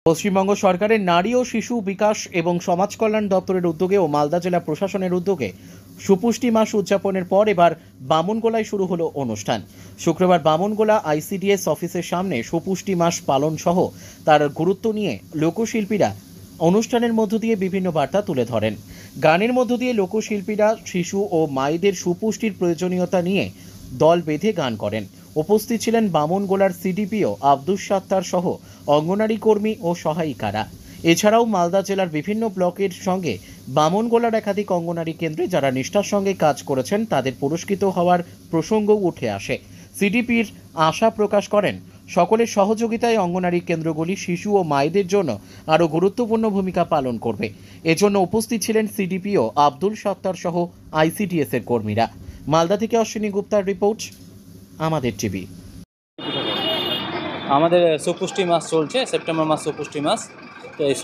পশ্চিমবঙ্গ সরকারের নারী ও শিশু বিকাশ এবং সমাজ কল্যাণ দপ্তরের উদ্যোগে ও মালদা জেলা প্রশাসনের উদ্যোগে সুপুষ্টি মাস উদযাপনের পর এবার বামুনগোলায় শুরু হলো অনুষ্ঠান। শুক্রবার বামুনগোলা আইসিডিএস অফিসের সামনে সুপুষ্টি মাস পালন সহ তার গুরুত্ব নিয়ে লোকশিল্পীরা অনুষ্ঠানের মধ্য দিয়ে বিভিন্ন বার্তা তুলে ধরেন। গানের মধ্য দিয়ে লোকশিল্পীরা শিশু ও মায়েদের সুপুষ্টির প্রয়োজনীয়তা নিয়ে দল বেঁধে গান করেন। উপস্থিত ছিলেন বামুনগোলার সিডিপিও আব্দুস সাত্তার সহ অঙ্গনারী কর্মী ও সহায়িকারা। এছাড়াও মালদা জেলার বিভিন্ন ব্লকের সঙ্গে বামুনগোলার একাধিক অঙ্গনারী কেন্দ্রে যারা নিষ্ঠার সঙ্গে কাজ করেছেন তাদের পুরস্কৃত হওয়ার প্রসঙ্গও উঠে আসে। সিডিপির আশা প্রকাশ করেন সকলের সহযোগিতায় অঙ্গনারী কেন্দ্রগুলি শিশু ও মায়েদের জন্য আরও গুরুত্বপূর্ণ ভূমিকা পালন করবে। এজন্য উপস্থিত ছিলেন সিডিপিও আব্দুল সাত্তার সহ আইসিডিএস এর কর্মীরা। মালদা থেকে অশ্বিনী গুপ্তার রিপোর্ট, আমাদের টিভি। আমাদের সুপুষ্টি মাস চলছে, সেপ্টেম্বর মাস সুপুষ্টি মাস। তো এই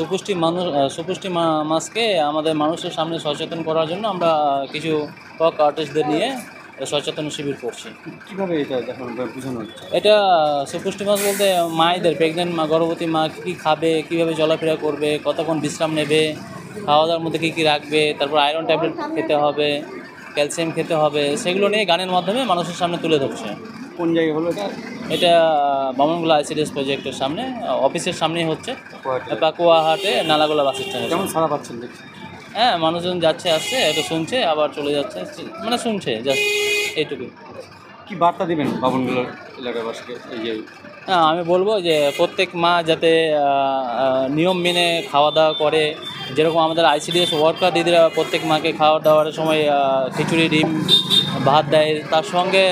সুপুষ্টি মাসকে আমাদের মানুষের সামনে সচেতন করার জন্য আমরা কিছু কক আর্টিস্টদের নিয়ে সচেতন শিবির করছি। কীভাবে এটা এখন বোঝানো হচ্ছে? এটা সুপুষ্টি মাস বলতে মায়েদের, প্রেগনেন্ট মা, গর্ভবতী মা কী খাবে, কীভাবে চলাফেরা করবে, কতক্ষণ বিশ্রাম নেবে, খাওয়া দাওয়ার মধ্যে কী কী রাখবে, তারপর আয়রন ট্যাবলেট খেতে হবে, ক্যালসিয়াম খেতে হবে, সেগুলো নিয়ে গানের মাধ্যমে মানুষের সামনে তুলে ধরছে। কোন জায়গায় হলো এটা? এটা বামুনগোলা আইসিডিএস প্রজেক্টের সামনে, অফিসের সামনেই হচ্ছে, পাকুয়াহাটে নালাগোলা বাস স্ট্যান্ড। কেমন সারা পাচ্ছেন দেখছি? হ্যাঁ, মানুষজন যাচ্ছে আসছে, একটু শুনছে আবার চলে যাচ্ছে, মানে শুনছে জাস্ট এইটুকুই। কি বার্তা দেবেন বামুনগোলার এলাকাবাসীকে? এই যে হ্যাঁ, আমি বলবো যে প্রত্যেক মা যাতে নিয়ম মেনে খাওয়া দাওয়া করে। যেরকম আমাদের আইসিডিএস ওয়ার্কার দিদিরা প্রত্যেক মাকে খাওয়া দাওয়ার সময় খিচুড়ি, ডিম, ভাত দেয়, তার সঙ্গে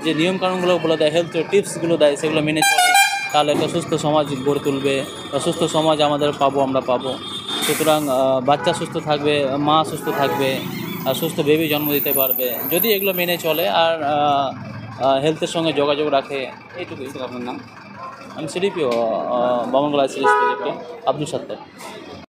যে নিয়মকানুনগুলো বলে দেয়, হেলথ টিপসগুলো দেয়, সেগুলো মেনে চলে, তাহলে একটা সুস্থ সমাজ গড়ে তুলবে। সুস্থ সমাজ আমরা পাবো। সুতরাং বাচ্চা সুস্থ থাকবে, মা সুস্থ থাকবে, আর সুস্থ বেবি জন্ম দিতে পারবে যদি এগুলো মেনে চলে আর হেলথের সঙ্গে যোগাযোগ রাখে। এইটুকুই। আপনার নাম? আমি সিডিপিও বামুনগোলা আইসিডিএস প্রজেক্টে আব্দুল সাত্তার।